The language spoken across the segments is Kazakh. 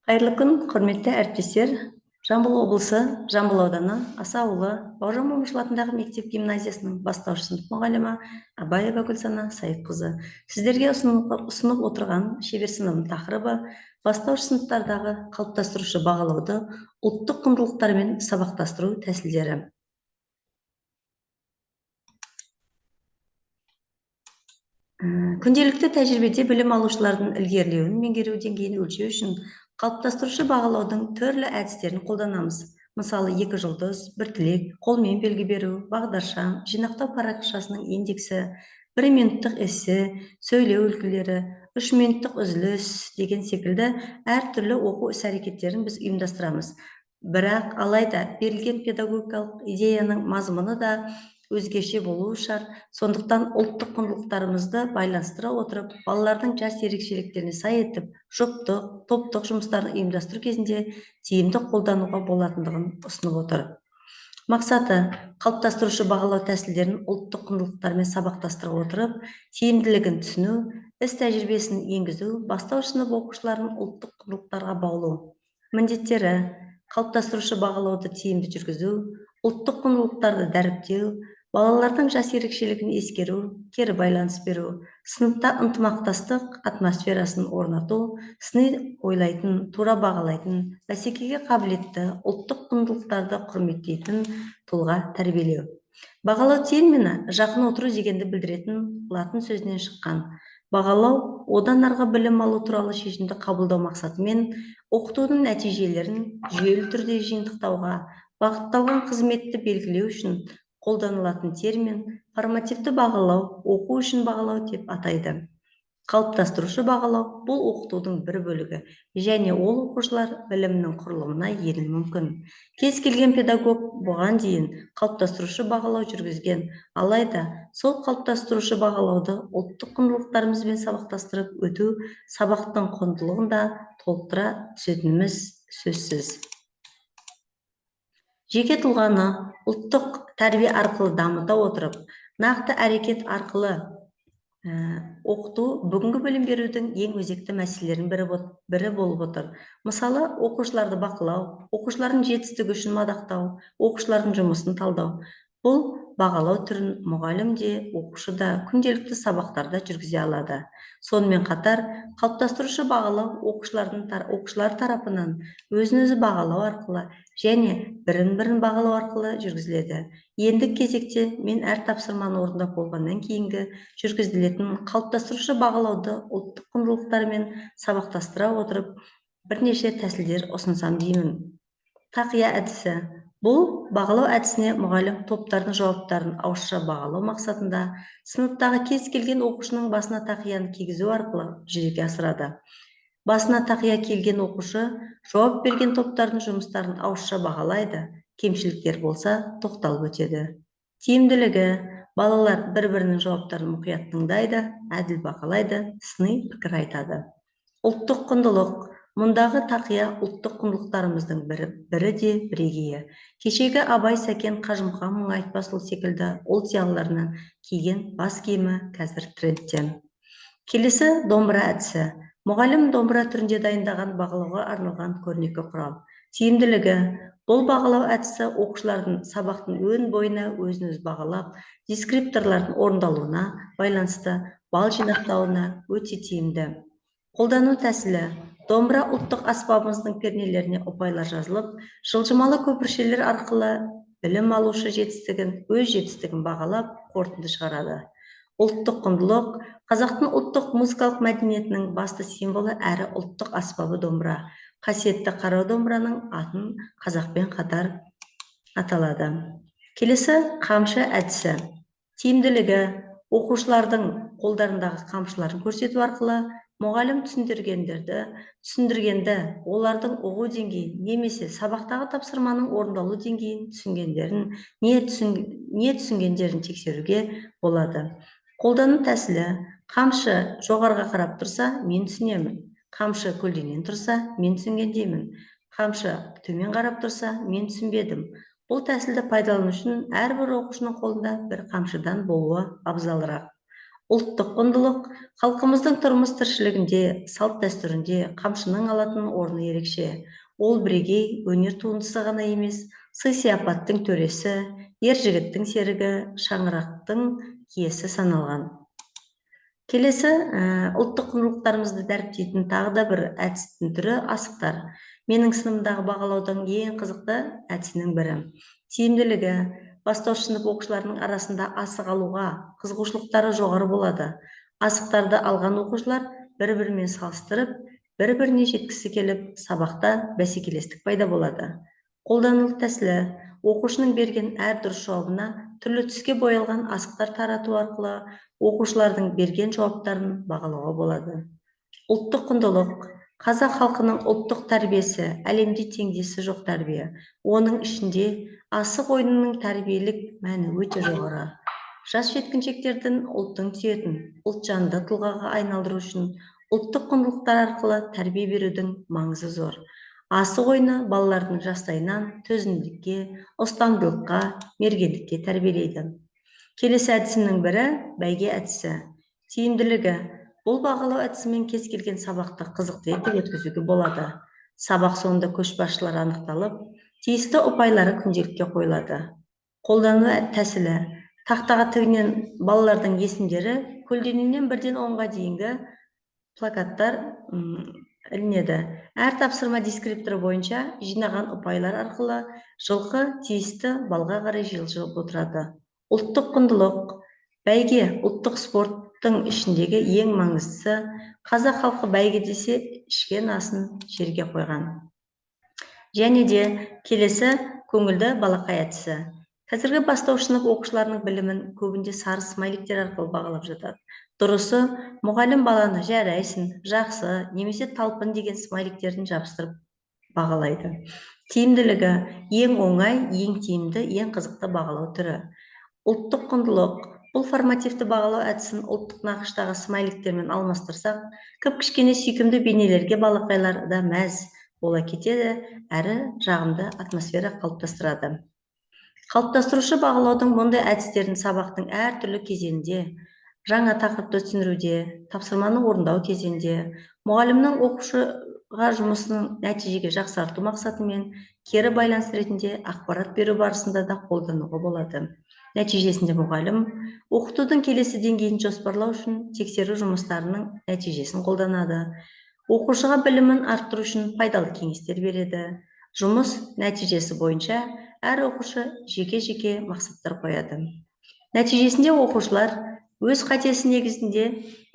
Қайырлы күн, құрметті әріптестер. Жамбыл облысы, Жамбыл ауданы, Аса ауылы, Бауыржан Момышұлы атындағы мектеп гимназиясының бастауыш сынып мұғалімі Абаева Гүлсана Сайыпқызы. Сіздерге ұсынып отырған шебер сыныбының тақырыбы бастауыш сыныптардағы қалыптастырушы бағалауды ұлттық құндылықтармен сабақтастыру тәсілдері. Күнделікті тәжірибеде білім алушылардың ілгерілеуін меңгеру деңгейін өлшеу үшін қалыптастырушы бағалаудың түрлі әдістерін қолданамыз. Мысалы, 2 жұлдыз, 1 тілек, қолмен белгі беру, бағдаршам, жинақтау парақшасының индексі, 1 минуттық эссе, сөйлеу үлгілері, 3 минуттық үзіліс деген секілді әртүрлі оқу іс-әрекеттерін біз ұйымдастырамыз. Бірақ алайда берілген педагогикалық идеяның мазмұны да өзгеше болуы шарт. Сондықтан ұлттық құндылықтарымызды байланыстыра отырып, балалардың жас ерекшеліктеріне сай етіп, жұптық, топтық жұмыстарын ұйымдастыру кезінде тиімді қолдануға болатындығын ұсынып отыр. Мақсаты қалыптастырушы бағалау тәсілдерін ұлттық құндылықтармен сабақтастыра отырып, тиімділігін түсіну, іс тәжірибесін енгізу, бастауыш сынып оқушыларын ұлттық құндылықтарға баулу. Міндеттері: қалыптастырушы бағалауды тиімді жүргізу, ұлттық құндылықтарды дәріптеу, балалардың жас ерекшелігін ескеру, кері байланыс беру, сыныпта ынтымақтастық атмосферасын орнату, сыни ойлайтын, тура бағалайтын, бәсекеге қабілетті, ұлттық құндылықтарды құрметтейтін тұлға тәрбиелеу. Бағалау термині жақын отыру дегенді білдіретін латын сөзінен шыққан. Бағалау одан арғы білім алу туралы шешімді қабылдау мақсатымен оқытудың нәтижелерін жүйелі түрде жиынтықтауға бағытталған қызметті белгілеу үшін қолданылатын термин формативті бағалау, оқу үшін бағалау деп атайды. Қалыптастырушы бағалау бұл оқытудың бір бөлігі, және ол оқушылар білімнің құрылымына енуі мүмкін. Кез келген педагог бұған дейін қалыптастырушы бағалау жүргізген, алайда сол қалыптастырушы бағалауды ұлттық құндылықтарымызбен сабақтастырып өту сабақтың құндылығын да толықтыра түсетініміз сөзсіз. Жеке тұлғаны ұлттық тәрбие арқылы дамыта отырып, нақты әрекет арқылы оқыту бүгінгі білім берудің ең өзекті мәселелерінің бірі болып отыр. Мысалы, оқушыларды бақылау, оқушылардың жетістігі үшін мадақтау, оқушылардың жұмысын талдау. Бұл бағалау түрін мұғалім де, оқушы да күнделікті сабақтарда жүргізе алады. Сонымен қатар, қалыптастырушы бағалау оқушылар тарапынан өзін-өзі бағалау арқылы және бірін-бірін бағалау арқылы жүргізіледі. Енді кезекте мен әр тапсырманы орындап болғаннан кейінгі жүргізілетін қалыптастырушы бағалауды ұлттық құндылықтармен сабақтастыра отырып, бірнеше тәсілдер ұсынсам деймін. Тақия әдісі. Бұл бағалау әдісіне мұғалім топтардың жауаптарын ауызша бағалау мақсатында сыныптағы кез келген оқушының басына тақияны кигізу арқылы жүзеге асырады. Басына тақия келген оқушы жауап берген топтардың жұмыстарын ауызша бағалайды, кемшіліктер болса тоқталып өтеді. Тиімділігі. Балалар бір-бірінің жауаптарын мұқият тыңдайды, әділ бағалайды, сыни пікір айтады. Ұлттық құндылық. Мұндағы тақия ұлттық құндылықтарымыздың бірі де бірегейі. Кешегі Абай, Сәкен, Қажымұқан, Мың Айтпасұлы секілді ұлт зиялыларының киген бас киімі қазір трендте. Келесі домбыра әдісі. Мұғалім домбыра түрінде дайындаған бағалауға арналған көрнекі құрал. Тиімділігі. Бұл бағалау әдісі оқушылардың сабақтың өн бойына өзін-өзі бағалап, дескрипторлардың орындалуына байланысты бал жинақтауына өте тиімді. Қолдану тәсілі. Домбыра ұлттық аспабымыздың пернелеріне ұпайлар жазылып, жылжымалы көпіршелер арқылы білім алушы өз жетістігін бағалап, қорытынды шығарады. Ұлттық құндылық. Қазақтың ұлттық музыкалық мәдениетінің басты символы әрі ұлттық аспабы домбыра. Қасиетті қара домбыраның атын қазақпен қатар аталады. Келесі қамшы әдісі. Тиімділігі. Оқушылардың қолдарындағы қамшыларын көрсету арқылы мұғалім түсіндіргенді, олардың оқу деңгейін немесе сабақтағы тапсырманың орындалу деңгейін не түсінгендерін тексеруге болады. Қолдану тәсілі. Қамшы жоғарға қарап тұрса, мен түсінемін. Қамшы көлденең тұрса, мен түсінгендеймін. Қамшы төмен қарап тұрса, мен түсінбедім. Бұл тәсілді пайдалану үшін әрбір оқушының қолында бір қамшыдан болуы абзалырақ. Ұлттық құндылық халқымыздың тұрмыс тіршілігінде, салт дәстүрінде қамшының алатын орны ерекше. Ол бірегей өнер туындысы ғана емес, сый сияпаттың төресі, ер жігіттің серігі, шаңырақтың киесі саналған. Келесі ұлттық құндылықтарымызды дәріптейтін тағы да бір әдістің түрі асықтар. Менің сынымдағы бағалаудың ең қызықты әдісінің бірі. Тиімділігі бастауыш сынып оқушыларының арасында асық алуға қызығушылықтары жоғары болады. Асықтарды алған оқушылар бір-бірімен салыстырып, бір-біріне жеткісі келіп, сабақта бәсекелестік пайда болады. Қолданылу тәсілі оқушының берген әр дұрыс жауабына түрлі түске боялған асықтар тарату арқылы оқушылардың берген жауаптарын бағалауға болады. Ұлттық құндылық қазақ халқының ұлттық тәрбиесі әлемде теңдесі жоқ тәрбие. Оның ішінде асық ойынының тәрбиелік мәні өте жоғары. Жас жеткіншектердің ұлттың сүйетін, ұлтжанды тұлғаға айналдыру үшін ұлттық құндылықтар арқылы тәрбие берудің маңызы зор. Асық ойыны балалардың жастайынан төзімділікке, ұстамдылыққа, мергендікке тәрбиелейді. Келесі әдісінің бірі бәйге әдісі. Тиімділігі бұл бағалау әдісімен кез келген сабақты қызықты етіп өткізуге болады. Сабақ соңында көшбасшылар анықталып, тиісті ұпайлары күнделікке қойылады. Қолдану тәсілі тақтаға тігінен балалардың есімдері көлденеңнен 1-ден 10-ға дейінгі плакаттар ілінеді. Әр тапсырма дескрипторы бойынша жинаған ұпайлар арқылы жылқы тиісті балға қарай жылжып отырады. Ұлттық құндылық бәйге ұлттық спорттың ішіндегі ең маңыздысы. Қазақ халқы бәйге десе ішкен асын жерге қойған. Және де келесі көңілді балақай әдісі. Қазіргі бастауыш сынып оқушыларының білімін көбінде сары смайликтер арқылы бағалап жатады. Дұрысы, мұғалім баланы жарайсың, жақсы, немесе талпын деген смайликтерін жабыстырып бағалайды. Тиімділігі ең оңай, ең тиімді, ең қызықты бағалау түрі. Ұлттық құндылық бұл формативті бағалау әдісін ұлттық нақыштағы смайликтермен алмастырсақ, кішкене сүйкімді бейнелерге балақайлар да мәз бола кетеді, әрі жағымды атмосфера қалыптастырады. Қалыптастырушы бағалаудың мұндай әдістерін сабақтың әр түрлі кезеңінде, жаңа тақырыпты түсіндіруде, тапсырманы орындау кезеңінде, мұғалімнің оқушыға жұмысының нәтижеге жақсарту мақсатымен кері байланыс ретінде ақпарат беру барысында да қолдануға болады. Нәтижесінде мұғалім оқытудың келесі деңгейін жоспарлау үшін тексеру жұмыстарының нәтижесін қолданады. Оқушыға білімін арттыру үшін пайдалы кеңестер береді. Жұмыс нәтижесі бойынша әр оқушы жеке-жеке мақсаттар қояды. Нәтижесінде оқушылар өз қатесі негізінде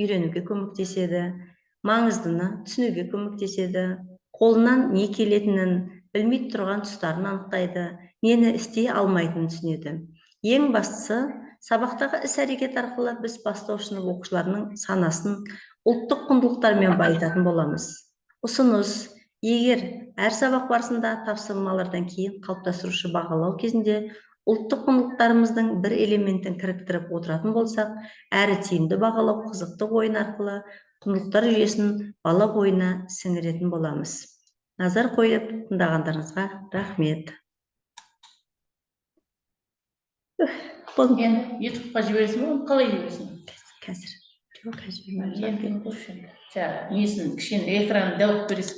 үйренуге көмектеседі, маңыздыны түсінуге көмектеседі, қолынан не келетінін, білмей тұрған тұстарын анықтайды, нені істей алмайтынын түсінеді. Ең бастысы, сабақтағы іс-әрекет арқылы біз бастауыш сынып оқушыларының санасын ұлттық құндылықтармен байытатын боламыз. Ұсыныс: егер әр сабақ барысында тапсырмалардан кейін қалыптастырушы бағалау кезінде ұлттық құндылықтарымыздың бір элементін кіріктіріп отыратын болсақ, әрі тиімді бағалау қызықты ойын арқылы құндылықтар жүйесін бала бойына сіңіретін боламыз. Назар қойып тыңдағандарыңызға рахмет. Енді ютубқа жібересің бе, қалай жібересің? Қазір. Несін кішкене экранын дәуіп бересің.